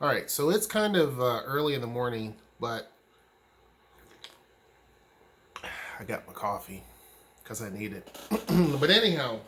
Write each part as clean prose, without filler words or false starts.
All right, so it's kind of early in the morning, but I got my coffee because I need it. But anyhow,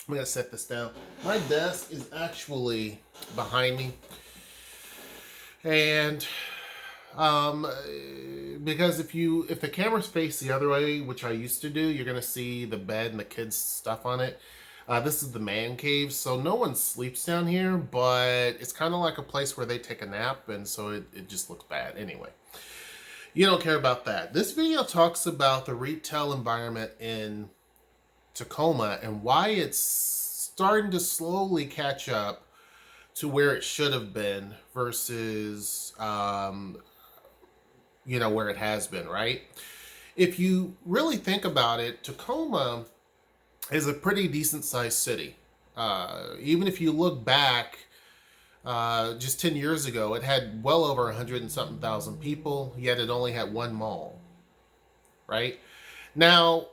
I'm going to set this down. My desk is actually behind me. And um, because if the camera's faced the other way, which I used to do, you're going to see the bed and the kids' stuff on it. This is the man cave, so no one sleeps down here, but it's kind of like a place where they take a nap, and so it just looks bad. Anyway, you don't care about that. This video talks about the retail environment in Tacoma and why it's starting to slowly catch up to where it should have been versus, where it has been, right? If you really think about it, Tacoma is a pretty decent sized city. Even if you look back just 10 years ago, it had well over 100 and something thousand people, yet it only had one mall, right? Now,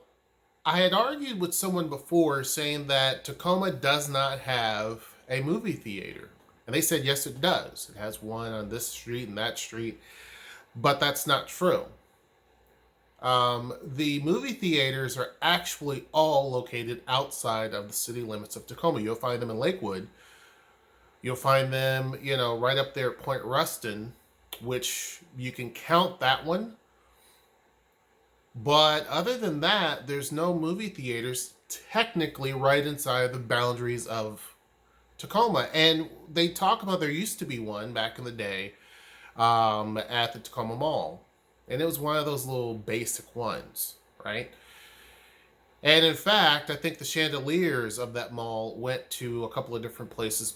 I had argued with someone before saying that Tacoma does not have a movie theater. And they said, yes, it does. It has one on this street and that street. But that's not true. The movie theaters are actually all located outside of the city limits of Tacoma. You'll find them in Lakewood. You'll find them, right up there at Point Ruston, which you can count that one. But other than that, there's no movie theaters technically right inside the boundaries of Tacoma. And they talk about there used to be one back in the day at the Tacoma Mall. And it was one of those little basic ones, right? And in fact, I think the chandeliers of that mall went to a couple of different places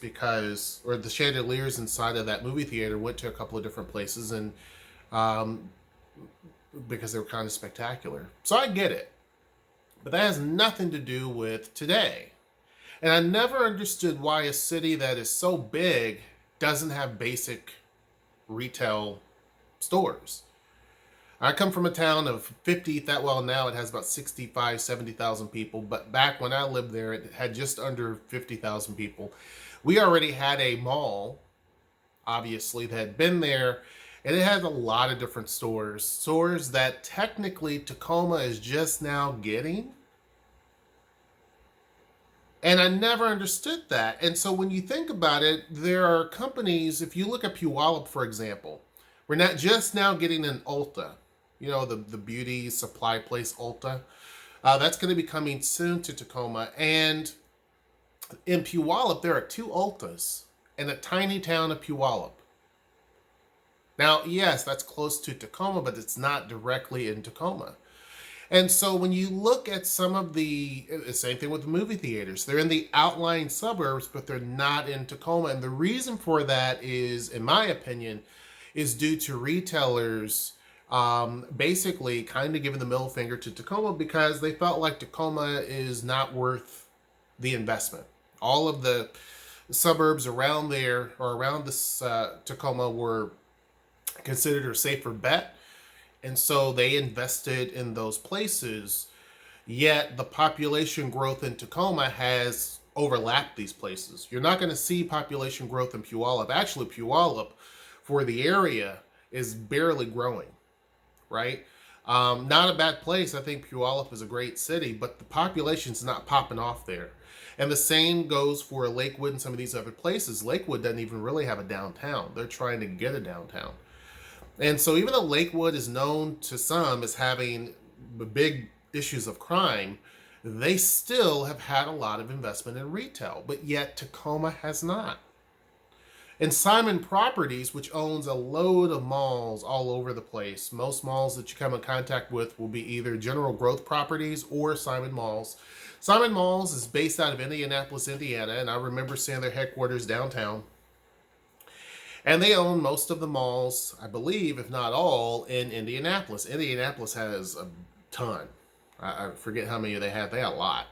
or the chandeliers inside of that movie theater went to a couple of different places, and because they were kind of spectacular. So I get it. But that has nothing to do with today. And I never understood why a city that is so big doesn't have basic retail stores. I come from a town of 50, now it has about 65, 70,000 people. But back when I lived there, it had just under 50,000 people. We already had a mall, obviously, that had been there. And it has a lot of different stores that technically Tacoma is just now getting. And I never understood that. And so when you think about it, there are companies, if you look at Puyallup, for example, we're not just now getting an Ulta, the beauty supply place Ulta. That's going to be coming soon to Tacoma. And in Puyallup, there are two Ultas in a tiny town of Puyallup. Now, yes, that's close to Tacoma, but it's not directly in Tacoma. And so when you look at some of the same thing with the movie theaters, they're in the outlying suburbs, but they're not in Tacoma. And the reason for that is, in my opinion, is due to retailers basically kind of giving the middle finger to Tacoma because they felt like Tacoma is not worth the investment. All of the suburbs around there or around this Tacoma were considered a safer bet, and so they invested in those places, yet the population growth in Tacoma has overlapped these places. You're not going to see population growth in Puyallup. Actually, Puyallup for the area is barely growing, right? Not a bad place. I think Puyallup is a great city, but the population's not popping off there. And the same goes for Lakewood and some of these other places. Lakewood doesn't even really have a downtown. They're trying to get a downtown. And so even though Lakewood is known to some as having big issues of crime, they still have had a lot of investment in retail, but yet Tacoma has not. And Simon Properties, which owns a load of malls all over the place, most malls that you come in contact with will be either General Growth Properties or Simon Malls. Simon Malls is based out of Indianapolis, Indiana, and I remember seeing their headquarters downtown. And they own most of the malls, I believe, if not all, in Indianapolis. Indianapolis has a ton. I forget how many they have. They have a lot.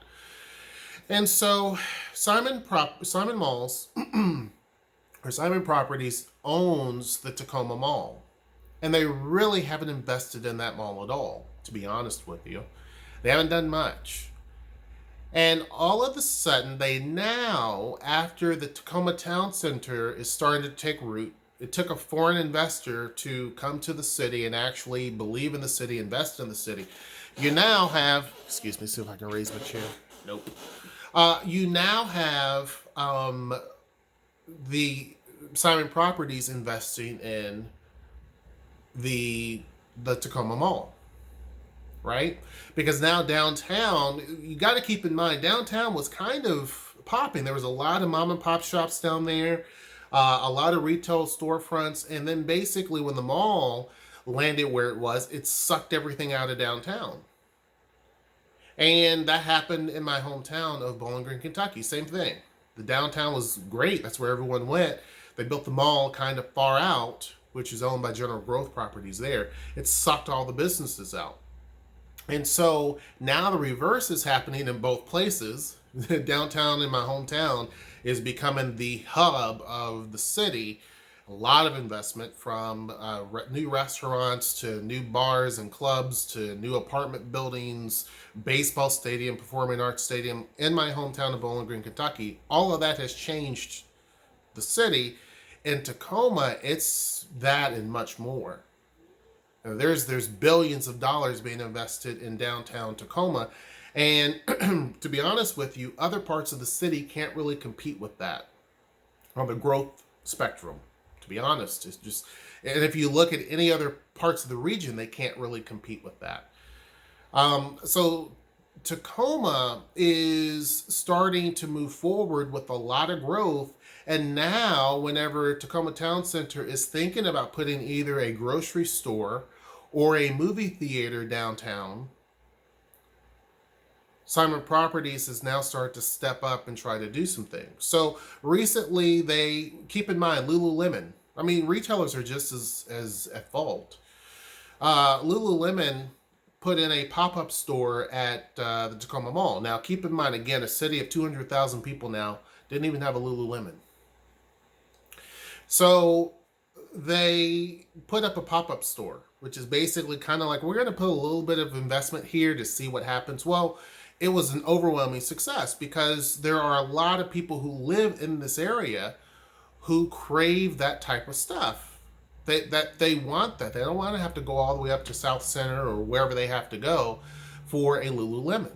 And so Simon Malls or Simon Properties owns the Tacoma Mall. And they really haven't invested in that mall at all, to be honest with you. They haven't done much. And all of a sudden, they now, after the Tacoma Town Center is starting to take root, it took a foreign investor to come to the city and actually believe in the city, invest in the city. You now have, excuse me, see if I can raise my chair. Nope. You now have the Simon Properties investing in the Tacoma Mall, right? Because now downtown, you got to keep in mind, downtown was kind of popping. There was a lot of mom and pop shops down there, a lot of retail storefronts, and then basically when the mall landed where it was, it sucked everything out of downtown. And that happened in my hometown of Bowling Green, Kentucky. Same thing. The downtown was great. That's where everyone went. They built the mall kind of far out, which is owned by General Growth Properties there. It sucked all the businesses out. And so now the reverse is happening in both places. Downtown in my hometown is becoming the hub of the city. A lot of investment from new restaurants to new bars and clubs to new apartment buildings, baseball stadium, performing arts stadium in my hometown of Bowling Green, Kentucky. All of that has changed the city. In Tacoma, it's that and much more. There's billions of dollars being invested in downtown Tacoma, and to be honest with you, other parts of the city can't really compete with that on the growth spectrum. To be honest, it's just, and if you look at any other parts of the region, they can't really compete with that. So Tacoma is starting to move forward with a lot of growth. And now, whenever Tacoma Town Center is thinking about putting either a grocery store or a movie theater downtown, Simon Properties has now started to step up and try to do some things. So recently, they keep in mind Lululemon. I mean, retailers are just as at fault. Lululemon put in a pop-up store at the Tacoma Mall. Now, keep in mind, again, a city of 200,000 people now didn't even have a Lululemon. So they put up a pop-up store, which is basically kind of like, we're going to put a little bit of investment here to see what happens. Well, it was an overwhelming success because there are a lot of people who live in this area who crave that type of stuff. They want that. They don't want to have to go all the way up to South Center or wherever they have to go for a Lululemon.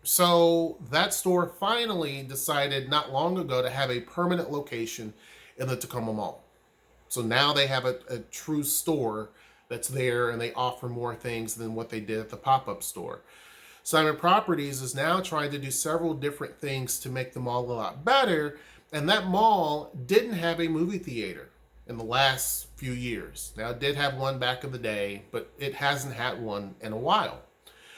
So that store finally decided not long ago to have a permanent location in the Tacoma Mall. So now they have a true store that's there, and they offer more things than what they did at the pop-up store. Simon Properties is now trying to do several different things to make the mall a lot better, and that mall didn't have a movie theater in the last few years. Now, it did have one back in the day, but it hasn't had one in a while.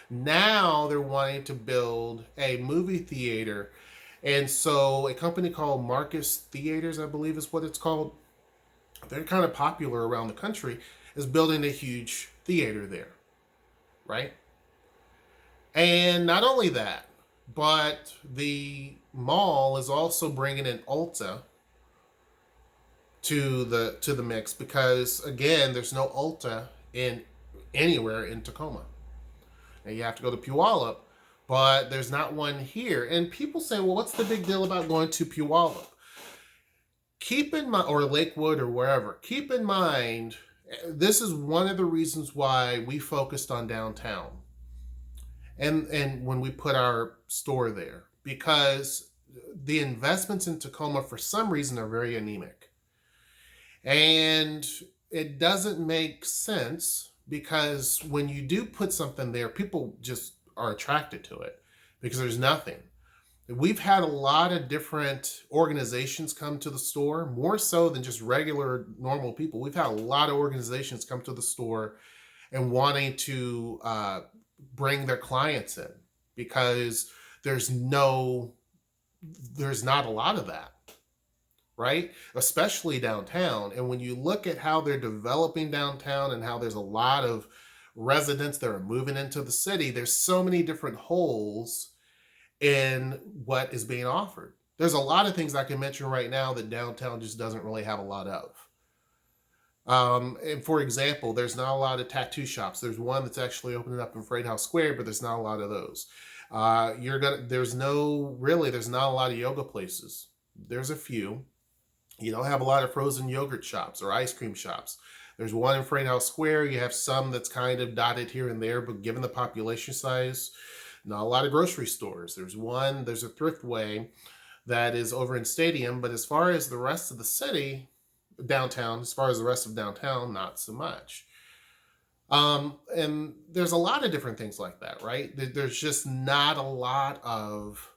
Now they're wanting to build a movie theater, and so a company called Marcus Theaters, I believe is what it's called, they're kind of popular around the country, is building a huge theater there, right? And not only that, but the mall is also bringing in Ulta to the mix because, again, there's no Ulta in anywhere in Tacoma. Now you have to go to Puyallup, but there's not one here. And people say, well, what's the big deal about going to Puyallup? Keep in mind, or Lakewood or wherever, keep in mind, this is one of the reasons why we focused on downtown. And when we put our store there, because the investments in Tacoma for some reason are very anemic. And it doesn't make sense because when you do put something there, people just are attracted to it because there's nothing. We've had a lot of different organizations come to the store, more so than just regular normal people. We've had a lot of organizations come to the store and wanting to bring their clients in because there's not a lot of that, right? Especially downtown. And when you look at how they're developing downtown and how there's a lot of residents that are moving into the city, there's so many different holes in what is being offered. There's a lot of things I can mention right now that downtown just doesn't really have a lot of. And for example, there's not a lot of tattoo shops. There's one that's actually opening up in Freight House Square, but there's not a lot of those. there's not a lot of yoga places. There's a few. You don't have a lot of frozen yogurt shops or ice cream shops. There's one in Freight House Square. You have some that's kind of dotted here and there, but given the population size, not a lot of grocery stores. There's a Thriftway that is over in Stadium, but as far as the rest of the city, downtown, as far as the rest of downtown, not so much. And there's a lot of different things like that, right? There's just not a lot of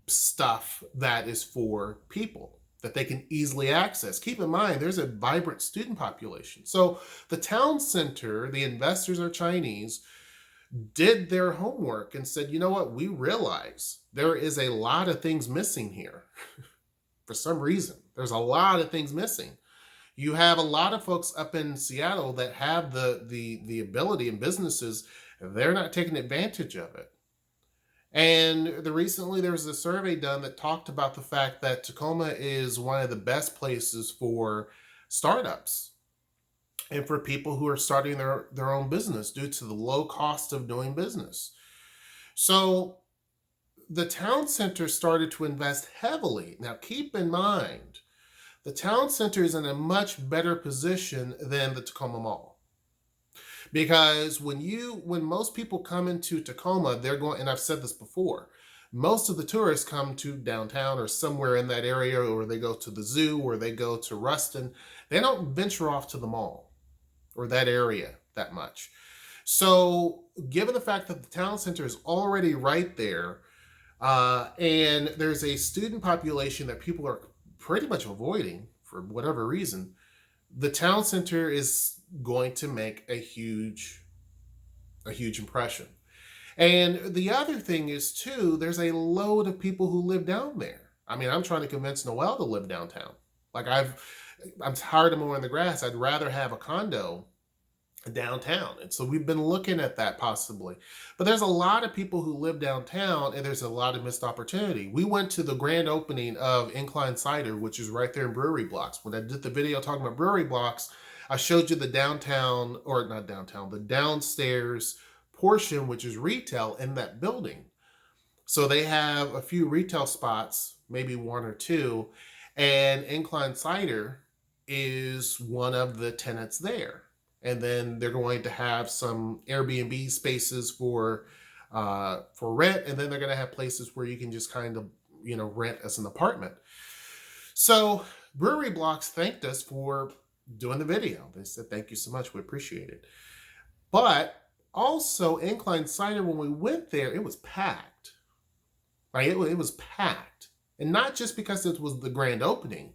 stuff that is for people that they can easily access. Keep in mind, there's a vibrant student population. So the town center, the investors are Chinese, did their homework and said, you know what, we realize there is a lot of things missing here. For some reason, there's a lot of things missing. You have a lot of folks up in Seattle that have the ability and businesses, they're not taking advantage of it. And recently there was a survey done that talked about the fact that Tacoma is one of the best places for startups and for people who are starting their own business due to the low cost of doing business. So the town center started to invest heavily. Now, keep in mind, the town center is in a much better position than the Tacoma Mall. Because when most people come into Tacoma, they're going, and I've said this before, most of the tourists come to downtown or somewhere in that area, or they go to the zoo, or they go to Ruston. They don't venture off to the mall or that area that much. So given the fact that the town center is already right there, and there's a student population that people are pretty much avoiding for whatever reason, the town center is going to make a huge impression. And the other thing is too, there's a load of people who live down there. I mean, I'm trying to convince Noelle to live downtown. Like I'm tired of mowing the grass. I'd rather have a condo downtown. And so we've been looking at that possibly. But there's a lot of people who live downtown, and there's a lot of missed opportunity. We went to the grand opening of Incline Cider, which is right there in Brewery Blocks. When I did the video talking about Brewery Blocks, I showed you the downtown, or not downtown, the downstairs portion, which is retail in that building. So they have a few retail spots, maybe one or two, and Incline Cider is one of the tenants there. And then they're going to have some Airbnb spaces for rent, and then they're going to have places where you can just kind of rent as an apartment. So Brewery Blocks thanked us for doing the video. They said thank you so much, we appreciate it. But also Incline Cider, when we went there, it was packed. Right? It was packed, and not just because it was the grand opening,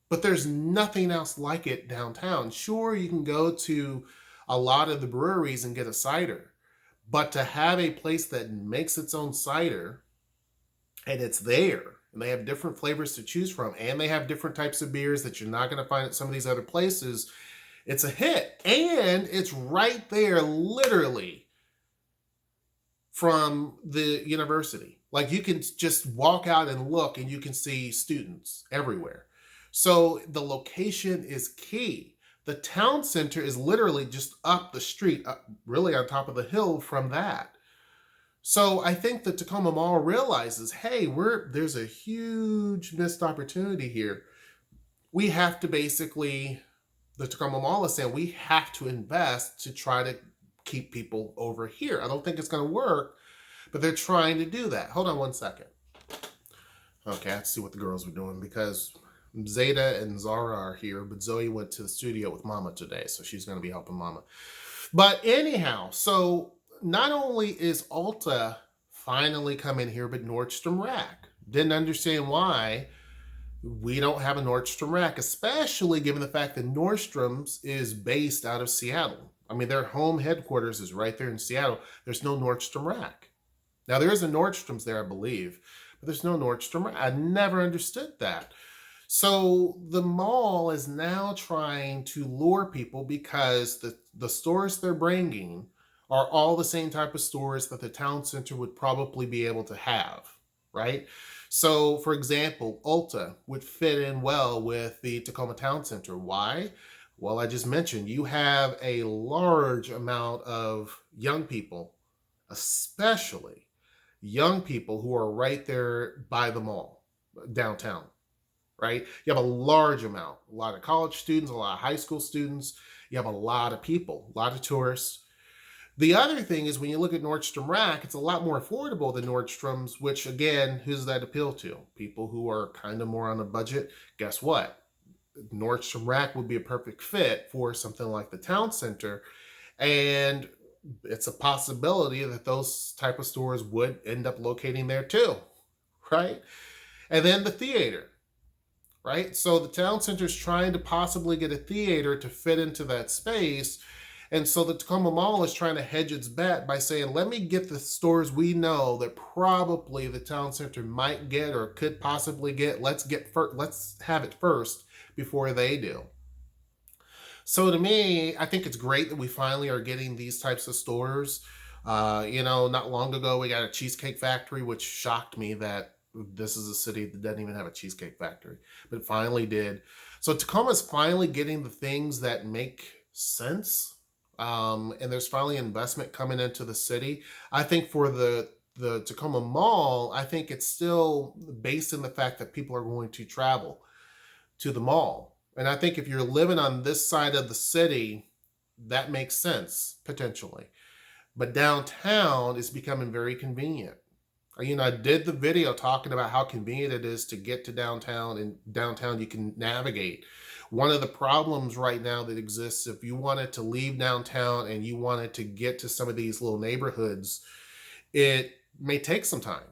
but there's nothing else like it downtown. Sure, you can go to a lot of the breweries and get a cider, but to have a place that makes its own cider, and it's there, and they have different flavors to choose from, and they have different types of beers that you're not going to find at some of these other places, it's a hit. And it's right there, literally, from the university. Like, you can just walk out and look, and you can see students everywhere. So the location is key. The town center is literally just up the street, really on top of the hill from that. So I think the Tacoma Mall realizes, hey, there's a huge missed opportunity here. We have to the Tacoma Mall is saying we have to invest to try to keep people over here. I don't think it's going to work, but they're trying to do that. Hold on one second. Okay, let's see what the girls are doing, because Zeta and Zara are here, but Zoe went to the studio with Mama today, so she's going to be helping Mama. But anyhow, so not only is Ulta finally coming here, but Nordstrom Rack. Didn't understand why we don't have a Nordstrom Rack, especially given the fact that Nordstrom's is based out of Seattle. I mean, their home headquarters is right there in Seattle. There's no Nordstrom Rack. Now, there is a Nordstrom's there, I believe, but there's no Nordstrom Rack. I never understood that. So the mall is now trying to lure people, because the stores they're bringing are all the same type of stores that the town center would probably be able to have, right? So, for example, Ulta would fit in well with the Tacoma Town Center. Why? Well, I just mentioned you have a large amount of young people, especially young people who are right there by the mall, downtown, right? You have a large amount, a lot of college students, a lot of high school students. You have a lot of people, a lot of tourists. The other thing is when you look at Nordstrom Rack, it's a lot more affordable than Nordstrom's, which again, who does that appeal to? People who are kind of more on a budget. Guess what? Nordstrom Rack would be a perfect fit for something like the town center. And it's a possibility that those type of stores would end up locating there too, right? And then the theater, right? So the town center is trying to possibly get a theater to fit into that space. And so the Tacoma Mall is trying to hedge its bet by saying, let me get the stores we know that probably the town center might get or could possibly get. Let's have it first before they do. So to me, I think it's great that we finally are getting these types of stores. Not long ago, we got a Cheesecake Factory, which shocked me that this is a city that doesn't even have a Cheesecake Factory, but it finally did. So Tacoma's finally getting the things that make sense. And there's finally investment coming into the city. I think for the Tacoma Mall, I think it's still based in the fact that people are going to travel to the mall. And I think if you're living on this side of the city, that makes sense, potentially. But downtown is becoming very convenient. I did the video talking about how convenient it is to get to downtown, and downtown you can navigate. One of the problems right now that exists, if you wanted to leave downtown and you wanted to get to some of these little neighborhoods, it may take some time,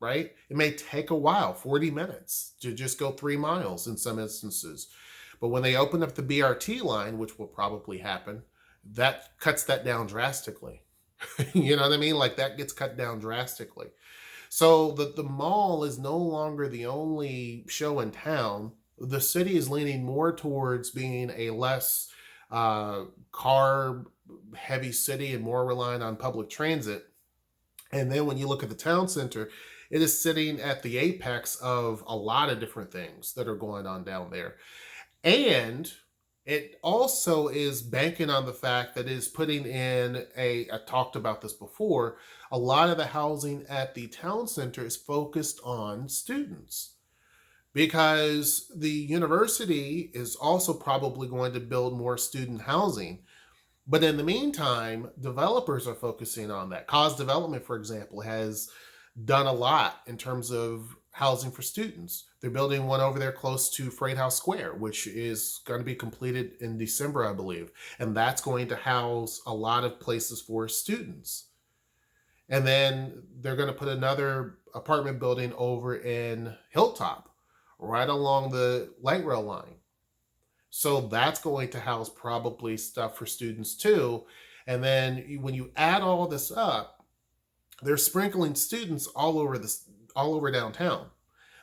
right? It may take a while, 40 minutes to just go 3 miles in some instances. But when they open up the BRT line, which will probably happen, that cuts that down drastically. You know what I mean? Like that gets cut down drastically. So the mall is no longer the only show in town. The city is leaning more towards being a less car heavy city and more reliant on public transit. And then when you look at the town center, it is sitting at the apex of a lot of different things that are going on down there. And it also is banking on the fact that it is putting in I talked about this before, a lot of the housing at the town center is focused on students because the university is also probably going to build more student housing. But in the meantime, developers are focusing on that. Cause Development, for example, has done a lot in terms of housing for students. They're building one over there close to Freight House Square, which is going to be completed in December, I believe. And that's going to house a lot of places for students. And then they're going to put another apartment building over in Hilltop, right along the light rail line. So that's going to house probably stuff for students too. And then when you add all this up, they're sprinkling students all over downtown.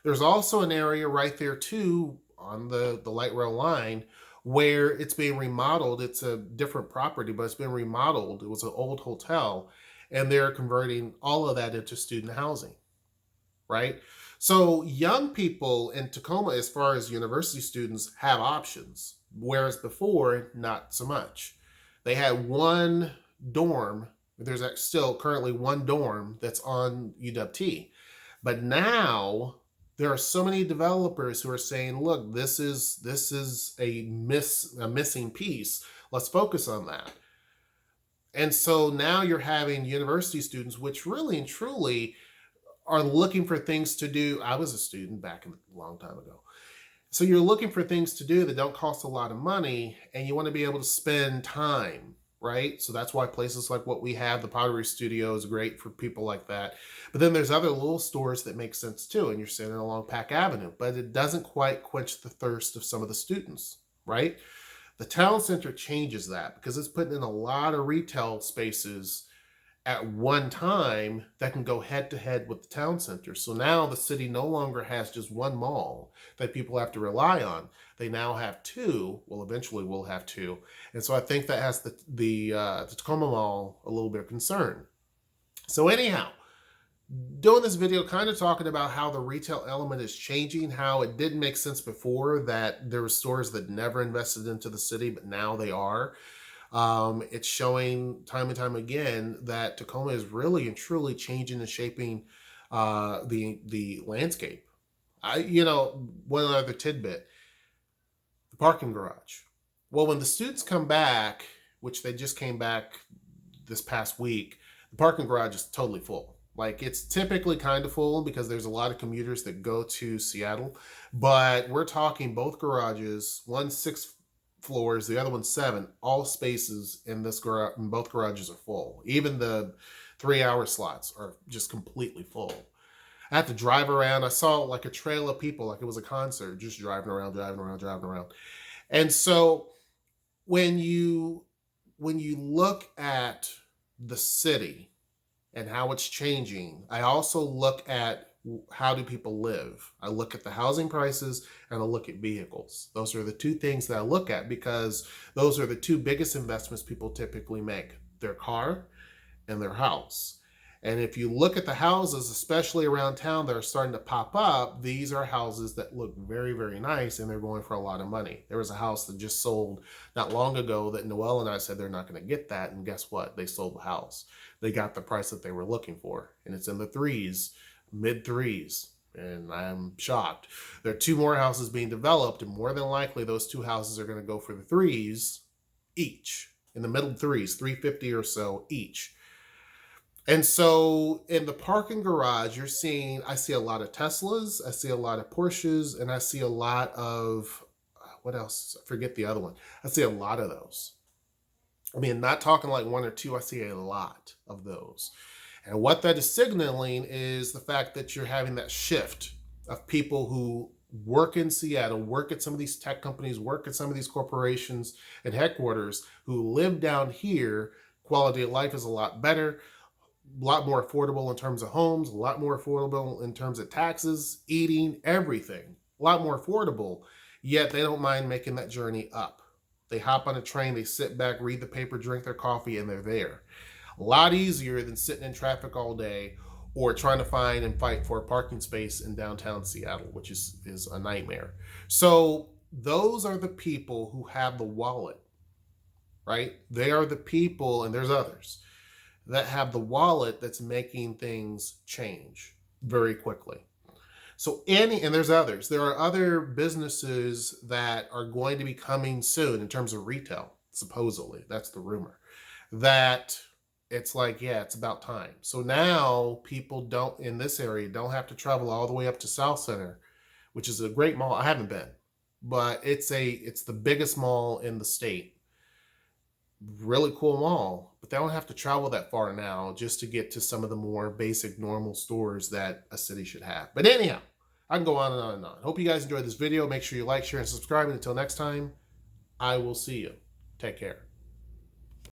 There's also an area right there too on the light rail line where it's being remodeled. It's a different property, but it's been remodeled. It was an old hotel, and they're converting all of that into student housing, right? So young people in Tacoma, as far as university students, have options, whereas before, not so much. They had one dorm. There's still currently one dorm that's on UWT. But now there are so many developers who are saying, look, this is a missing piece. Let's focus on that. And so now you're having university students, which really and truly are looking for things to do. I was a student back a long time ago. So you're looking for things to do that don't cost a lot of money, and you want to be able to spend time, right? So that's why places like what we have, the Pottery Studio, is great for people like that. But then there's other little stores that make sense too, and you're sitting along Pack Avenue, but it doesn't quite quench the thirst of some of the students, right? The town center changes that because it's putting in a lot of retail spaces at one time that can go head to head with the town center. So now the city no longer has just one mall that people have to rely on. They now have two. Well, eventually we'll have two. And so I think that has the Tacoma Mall a little bit of concern. So anyhow, doing this video kind of talking about how the retail element is changing, how it didn't make sense before that there were stores that never invested into the city, but now they are. It's showing time and time again that Tacoma is really and truly changing and shaping the landscape. One other tidbit: the parking garage. Well, when the students come back, which they just came back this past week, the parking garage is totally full. Like, it's typically kind of full because there's a lot of commuters that go to Seattle, but we're talking both garages, one 6 floors, the other one 7. All spaces in in both garages are full. Even the 3-hour slots are just completely full. I had to drive around. I saw like a trail of people, like it was a concert, just driving around, driving around, driving around. And so when you look at the city and how it's changing, I also look at how do people live. I look at the housing prices and I look at vehicles. Those are the two things that I look at because those are the two biggest investments people typically make: their car and their house. And if you look at the houses, especially around town that are starting to pop up, these are houses that look very, very nice, and they're going for a lot of money. There was a house that just sold not long ago that Noelle and I said they're not going to get that, and guess what? They sold the house. They got the price that they were looking for, and it's in the threes, mid threes, and I'm shocked. There are 2 more houses being developed, and more than likely those 2 houses are going to go for the threes each, in the middle threes, 350 or so each. And so in the parking garage, I see a lot of Teslas, I see a lot of Porsches, and I see a lot of, what else? I forget the other one. I see a lot of those. I mean, not talking like 1 or 2, I see a lot of those. And what that is signaling is the fact that you're having that shift of people who work in Seattle, work at some of these tech companies, work at some of these corporations and headquarters, who live down here. Quality of life is a lot better, a lot more affordable in terms of homes, a lot more affordable in terms of taxes, eating, everything. A lot more affordable, yet they don't mind making that journey up. They hop on a train, they sit back, read the paper, drink their coffee, and they're there. A lot easier than sitting in traffic all day or trying to find and fight for a parking space in downtown Seattle, which is a nightmare. So those are the people who have the wallet, right? They are the people, and there's others, that have the wallet that's making things change very quickly. And there's others. There are other businesses that are going to be coming soon in terms of retail, supposedly. That's the rumor. That it's like, yeah, it's about time. So now people in this area don't have to travel all the way up to South Center, which is a great mall. I haven't been, but it's the biggest mall in the state. Really cool mall, but they don't have to travel that far now just to get to some of the more basic normal stores that a city should have. But anyhow, I can go on and on and on. Hope you guys enjoyed this video. Make sure you like, share, and subscribe. And until next time, I will see you. Take care.